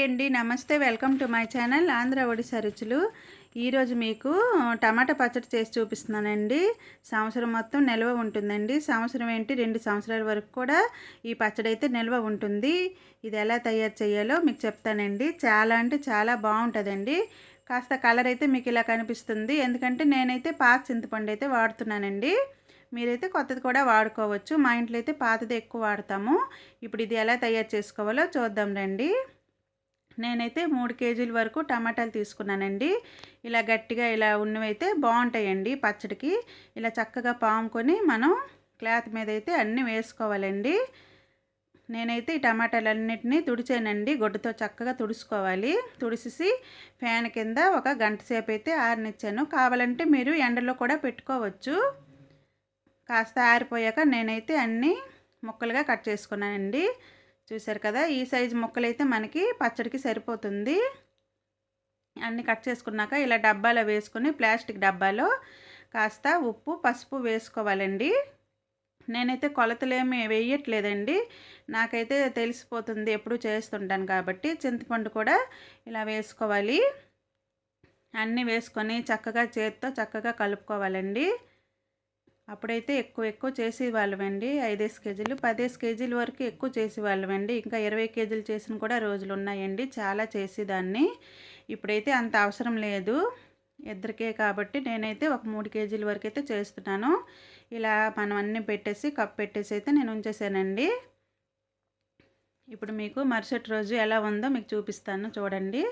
అండి, నమస్తే. Welcome to my channel Andhra Odisha రుచులు. ఈరోజు మీకు టమాటా పచ్చడి చేసి చూపిస్తున్నానండి. సంవత్సరం మొత్తం నిల్వ ఉంటుందండి. సంవత్సరం ఏంటి 2 సంవత్సరాల వరకు కూడా ఈ పచ్చడి అయితే నిల్వ ఉంటుంది. ఇది ఎలా తయారు చేయాలో మీకు చెప్తానండి. చాలా అంటే చాలా బాగుంటుందండి. కాస్త కలర్ అయితే మీకు ఇలా కనిపిస్తుంది, ఎందుకంటే నేనైతే పాత చింతపండు అయితే వాడుతున్నానండి. మీరైతే కొత్తది కూడా వాడుకోవచ్చు. మా ఇంట్లో అయితే పాతది ఎక్కువ వాడతాము. ఇప్పుడు ఇది ఎలా తయారు చేసుకోవాలో చూద్దాం రండి. నేనైతే 3 కేజీల వరకు టమాటాలు తీసుకున్నానండి. ఇలా గట్టిగా ఇలా ఉన్నవైతే బాగుంటాయండి పచ్చడికి. ఇలా చక్కగా పాముకొని మనం క్లాత్ మీద అయితే అన్నీ వేసుకోవాలండి. నేనైతే ఈ టమాటాలన్నిటినీ తుడిచానండి. గుడ్డతో చక్కగా తుడుచుకోవాలి. తుడిచేసి ఫ్యాన్ కింద ఒక గంట సేపు అయితే ఆరనిచ్చాను. కావాలంటే మీరు ఎండలో కూడా పెట్టుకోవచ్చు. కాస్త ఆరిపోయాక నేనైతే అన్నీ ముక్కలుగా కట్ చేసుకున్నానండి. చూసారు కదా, ఈ సైజు ముక్కలైతే మనకి పచ్చడికి సరిపోతుంది. అన్నీ కట్ చేసుకున్నాక ఇలా డబ్బాలో వేసుకొని, ప్లాస్టిక్ డబ్బాలో కాస్త ఉప్పు పసుపు వేసుకోవాలండి. నేనైతే కొలతలేమి వేయట్లేదండి, నాకైతే తెలిసిపోతుంది, ఎప్పుడు చేస్తుంటాను కాబట్టి. చింతపండు కూడా ఇలా వేసుకోవాలి. అన్నీ వేసుకొని చక్కగా చేత్తో చక్కగా కలుపుకోవాలండి. అప్పుడైతే ఎక్కువ చేసేవాళ్ళమండి. 5 కేజీలు 10 కేజీల వరకు ఎక్కువ చేసేవాళ్ళమండి. ఇంకా 20 కేజీలు చేసిన కూడా రోజులు ఉన్నాయండి. చాలా చేసేదాన్ని. ఇప్పుడైతే అంత అవసరం లేదు, ఇద్దరికే కాబట్టి నేనైతే ఒక 3 కేజీల వరకు అయితే చేస్తున్నాను. ఇలా మనం అన్నీ పెట్టేసి కప్ పెట్టేసి అయితే నేను ఉంచేసానండి. ఇప్పుడు మీకు మరుసటి రోజు ఎలా ఉందో మీకు చూపిస్తాను, చూడండి.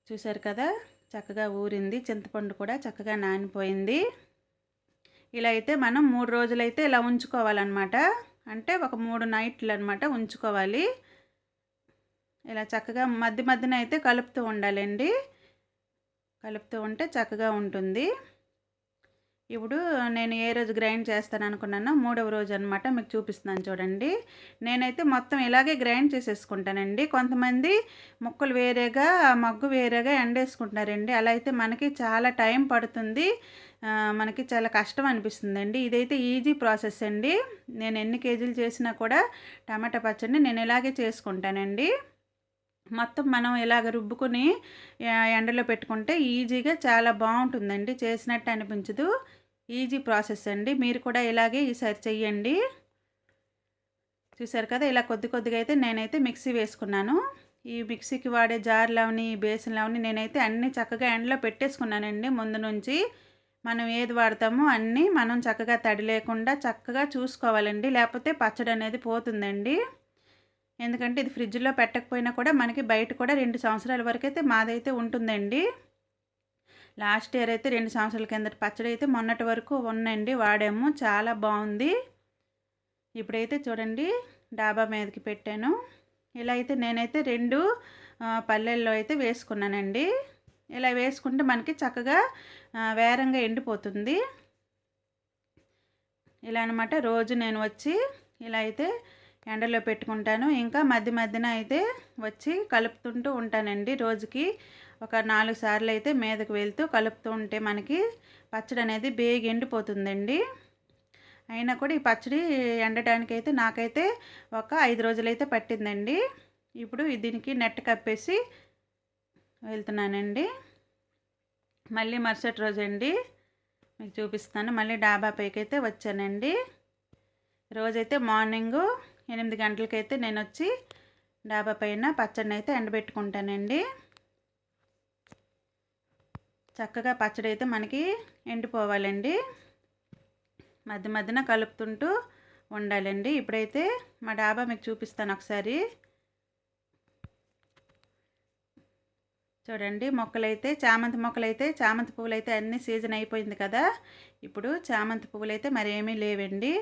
చూసారు కదా, చక్కగా ఊరింది. చింతపండు కూడా చక్కగా నానిపోయింది. ఇలా అయితే మనం 3 రోజులైతే ఇలా ఉంచుకోవాలన్నమాట. అంటే ఒక 3 నైట్లు అనమాట ఉంచుకోవాలి. ఇలా చక్కగా మధ్యన అయితే కలుపుతూ ఉండాలండి. కలుపుతూ ఉంటే చక్కగా ఉంటుంది. ఇప్పుడు నేను ఏ రోజు గ్రైండ్ చేస్తాను అనుకున్నానో 3వ రోజు అనమాట మీకు చూపిస్తున్నాను, చూడండి. నేనైతే మొత్తం ఇలాగే గ్రైండ్ చేసేసుకుంటానండి. కొంతమంది ముక్కలు వేరేగా మగ్గు వేరేగా ఎండేసుకుంటున్నారండి. అలా అయితే మనకి చాలా టైం పడుతుంది, మనకి చాలా కష్టం అనిపిస్తుందండి. ఇదైతే ఈజీ ప్రాసెస్ అండి. నేను ఎన్ని కేజీలు చేసినా కూడా టమాటా పచ్చడిని నేను ఇలాగే చేసుకుంటానండి. మొత్తం మనం ఇలాగ రుబ్బుకొని ఎండలో పెట్టుకుంటే ఈజీగా చాలా బాగుంటుందండి. చేసినట్టు అనిపించదు. ఈజీ ప్రాసెస్ అండి. మీరు కూడా ఇలాగే ఈసారి చెయ్యండి. చూసారు కదా, ఇలా కొద్దిగా అయితే నేనైతే మిక్సీ వేసుకున్నాను. ఈ మిక్సీకి వాడే జార్లవని బేసిన్లవని నేనైతే అన్నీ చక్కగా ఎండలో పెట్టేసుకున్నానండి ముందు నుంచి. మనం ఏది వాడతామో అన్నీ మనం చక్కగా తడి లేకుండా చక్కగా చూసుకోవాలండి, లేకపోతే పచ్చడి అనేది పోతుందండి. ఎందుకంటే ఇది ఫ్రిడ్జ్లో పెట్టకపోయినా కూడా మనకి బయట కూడా 2 సంవత్సరాల వరకు అయితే మాదైతే ఉంటుందండి. లాస్ట్ ఇయర్ అయితే 2 సంవత్సరాల కిందటి పచ్చడి అయితే మొన్నటి వరకు ఉందండి, వాడాము. చాలా బాగుంది. ఇప్పుడైతే చూడండి డాబా మీదకి పెట్టాను. ఇలా అయితే నేనైతే 2 పల్లెల్లో అయితే వేసుకున్నానండి. ఇలా వేసుకుంటే మనకి చక్కగా వేరంగా ఎండిపోతుంది. ఇలా అనమాట. రోజు నేను వచ్చి ఇలా అయితే ఎండలో పెట్టుకుంటాను. ఇంకా మధ్యన అయితే వచ్చి కలుపుతుంటూ ఉంటానండి. రోజుకి ఒక 4 సార్లు అయితే మీదకు వెళ్తూ కలుపుతూ ఉంటే మనకి పచ్చడి అనేది బేగ ఎండిపోతుందండి. అయినా కూడా ఈ పచ్చడి ఎండటానికి అయితే నాకైతే ఒక 5 రోజులైతే పట్టిందండి. ఇప్పుడు దీనికి నెట్ కప్పేసి వెళ్తున్నానండి. మళ్ళీ మరుసటి రోజు అండి మీకు చూపిస్తాను. మళ్ళీ డాబా పైకి అయితే వచ్చానండి. రోజైతే మార్నింగు 8 గంటలకైతే నేను వచ్చి డాబా పైన పచ్చడిని అయితే ఎండబెట్టుకుంటానండి. చక్కగా పచ్చడి అయితే మనకి ఎండిపోవాలండి. మధ్యన కలుపుతుంటూ ఉండాలండి. ఇప్పుడైతే మా డాబా మీకు చూపిస్తాను ఒకసారి. చూడండి, చామంతి పువ్వులైతే అన్ని సీజన్ అయిపోయింది కదా. ఇప్పుడు చామంతి పువ్వులైతే మరేమీ లేవండి.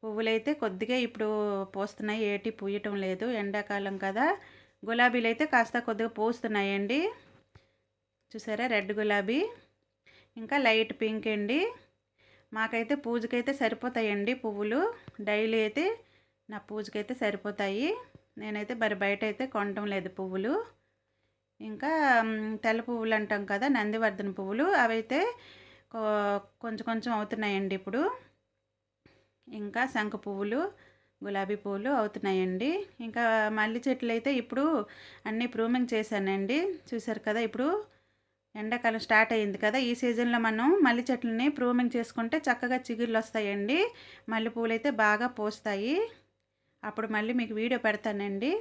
పువ్వులైతే కొద్దిగా ఇప్పుడు పూస్తున్నాయి, ఏటి పూయటం లేదు, ఎండాకాలం కదా. గులాబీలు అయితే కాస్త కొద్దిగా పూస్తున్నాయండి. చూసారా, రెడ్ గులాబీ, ఇంకా లైట్ పింక్ అండి. మాకైతే పూజకైతే సరిపోతాయండి పువ్వులు. డైలీ అయితే నా పూజకైతే సరిపోతాయి. నేనైతే మరి బయట అయితే కొనటం లేదు పువ్వులు. ఇంకా తెల్ల పువ్వులు అంటాం కదా, నందివర్ధన పువ్వులు, అవైతే కొంచెం అవుతున్నాయండి ఇప్పుడు. ఇంకా శంఖ పువ్వులు, గులాబీ పూలు అవుతున్నాయండి. ఇంకా మల్లి చెట్లు అయితే ఇప్పుడు అన్నీ ప్రూనింగ్ చేశానండి. చూసారు కదా, ఇప్పుడు ఎండాకాలం స్టార్ట్ అయ్యింది కదా, ఈ సీజన్లో మనం మల్లి చెట్లని ప్రూనింగ్ చేసుకుంటే చక్కగా చిగుర్లు వస్తాయండి. మల్లెపూలు అయితే బాగా పూస్తాయి. అప్పుడు మళ్ళీ మీకు వీడియో పెడతానండి.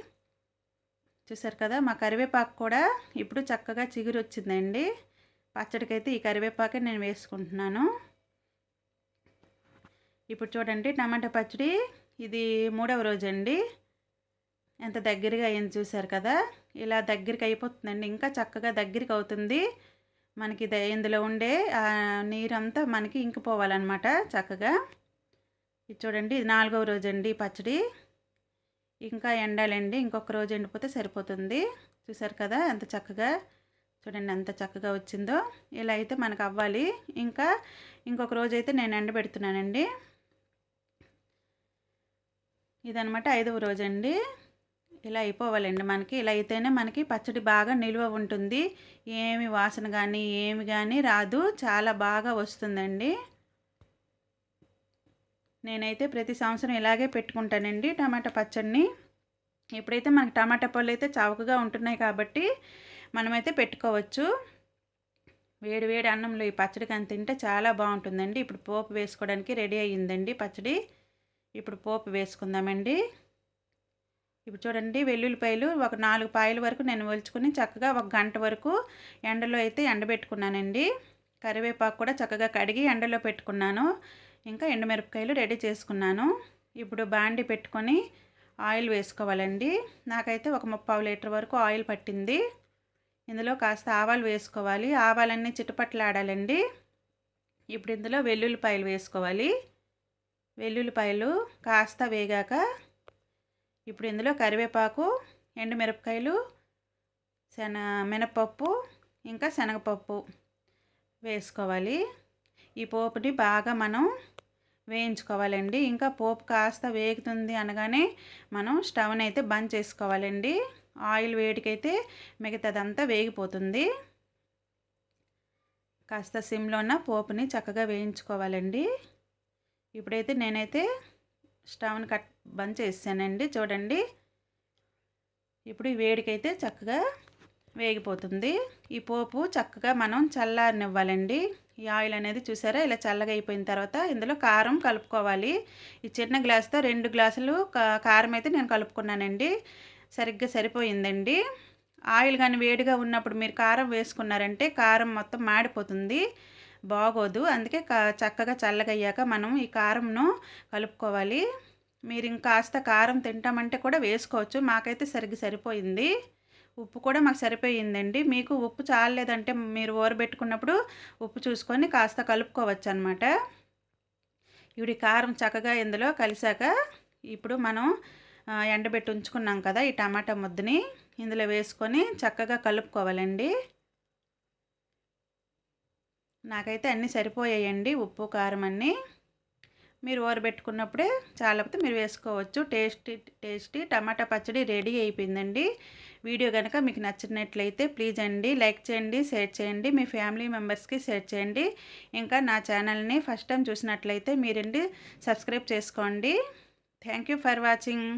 చూసారు కదా, మా కరివేపాకు కూడా ఇప్పుడు చక్కగా చిగురు వచ్చిందండి. పచ్చడికైతే ఈ కరివేపాకే నేను వేసుకుంటున్నాను. ఇప్పుడు చూడండి, టమాటా పచ్చడి ఇది 3వ రోజండి. ఎంత దగ్గరగా అయింది చూసారు కదా, ఇలా దగ్గరికి అయిపోతుందండి. ఇంకా చక్కగా దగ్గరికి అవుతుంది. మనకి ఇందులో ఉండే నీరంతా మనకి ఇంకిపోవాలన్నమాట చక్కగా. ఇది చూడండి, ఇది 4వ రోజండి పచ్చడి. ఇంకా ఎండాలండి, ఇంకొక రోజు ఎండిపోతే సరిపోతుంది. చూసారు కదా ఎంత చక్కగా, చూడండి ఎంత చక్కగా వచ్చిందో. ఇలా అయితే మనకు అవ్వాలి. ఇంకా ఇంకొక రోజు అయితే నేను ఎండబెడుతున్నానండి. ఇదనమాట 5వ రోజండి. ఇలా అయిపోవాలండి మనకి. ఇలా అయితేనే మనకి పచ్చడి బాగా నిల్వ ఉంటుంది. ఏమి వాసన కానీ ఏమి కానీ రాదు, చాలా బాగా వస్తుందండి. నేనైతే ప్రతి సంవత్సరం ఇలాగే పెట్టుకుంటానండి టమాటా పచ్చడిని. ఇప్పుడైతే మనకి టమాటా పళ్ళు అయితే చవకగా ఉంటున్నాయి కాబట్టి మనమైతే పెట్టుకోవచ్చు. వేడి వేడి అన్నంలో ఈ పచ్చడి కానీ తింటే చాలా బాగుంటుందండి. ఇప్పుడు పోపు వేసుకోవడానికి రెడీ అయ్యిందండి పచ్చడి. ఇప్పుడు పోపు వేసుకుందామండి. ఇప్పుడు చూడండి, వెల్లుల్లిపాయలు ఒక 4 పాయల వరకు నేను ఒలుచుకుని చక్కగా 1 గంట వరకు ఎండలో అయితే ఎండబెట్టుకున్నానండి. కరివేపాకు కూడా చక్కగా కడిగి ఎండలో పెట్టుకున్నాను. ఇంకా ఎండుమిరపకాయలు రెడీ చేసుకున్నాను. ఇప్పుడు బాండి పెట్టుకొని ఆయిల్ వేసుకోవాలండి. నాకైతే ఒక 3/4 లీటర్ వరకు ఆయిల్ పట్టింది. ఇందులో కాస్త ఆవాలు వేసుకోవాలి. ఆవాలన్నీ చిటపట్లాడాలండి. ఇప్పుడు ఇందులో వెల్లుల్లిపాయలు వేసుకోవాలి. వెల్లుల్లిపాయలు కాస్త వేగాక ఇప్పుడు ఇందులో కరివేపాకు, ఎండుమిరపకాయలు, మినపప్పు, ఇంకా శనగపప్పు వేసుకోవాలి. ఈ పోపుని బాగా మనం వేయించుకోవాలండి. ఇంకా పోపు కాస్త వేగుతుంది అనగానే మనం స్టవ్ని అయితే బంద్ చేసుకోవాలండి. ఆయిల్ వేడికైతే మిగతాదంతా వేగిపోతుంది. కాస్త సిమ్లోన పోపుని చక్కగా వేయించుకోవాలండి. ఇప్పుడైతే నేనైతే స్టవ్ని బంద్ చేసానండి. చూడండి, ఇప్పుడు ఈ వేడికైతే చక్కగా వేగిపోతుంది. ఈ పోపు చక్కగా మనం చల్లారనివ్వాలండి. ఈ ఆయిల్ అనేది చూసారా, ఇలా చల్లగా అయిపోయిన తర్వాత ఇందులో కారం కలుపుకోవాలి. ఈ చిన్న గ్లాస్తో 2 గ్లాసులు కారం అయితే నేను కలుపుకున్నానండి. సరిగ్గా సరిపోయిందండి. ఆయిల్ కానీ వేడిగా ఉన్నప్పుడు మీరు కారం వేసుకున్నారంటే కారం మొత్తం మాడిపోతుంది, బాగోదు. అందుకే చక్కగా చల్లగా అయ్యాక మనం ఈ కారంను కలుపుకోవాలి. మీరు ఇంకాస్త కారం తింటామంటే కూడా వేసుకోవచ్చు. మాకైతే సరిగ్గా సరిపోయింది. ఉప్పు కూడా మాకు సరిపోయిందండి. మీకు ఉప్పు చాలలేదంటే మీరు ఊరబెట్టుకున్నప్పుడు ఉప్పు చూసుకొని కాస్త కలుపుకోవచ్చు అన్నమాట. ఇప్పుడు కారం చక్కగా ఇందులో కలిసాక ఇప్పుడు మనం ఎండబెట్టి ఉంచుకున్నాం కదా ఈ టమాటా ముద్దని ఇందులో వేసుకొని చక్కగా కలుపుకోవాలండి. నాకైతే అన్నీ సరిపోయాయండి, ఉప్పు కారం అన్నీ. మీరు ఊరబెట్టుకున్నప్పుడే చాలకపోతే మీరు వేసుకోవచ్చు. టేస్టీ టమాటా పచ్చడి రెడీ అయిపోయిందండి. వీడియో కనుక మీకు నచ్చినట్లయితే ప్లీజ్ అండి లైక్ చేయండి, షేర్ చేయండి, మీ ఫ్యామిలీ మెంబర్స్కి షేర్ చేయండి. ఇంకా నా ఛానల్ని ఫస్ట్ టైం చూసినట్లయితే మీరండి సబ్స్క్రైబ్ చేసుకోండి. Thank you for watching.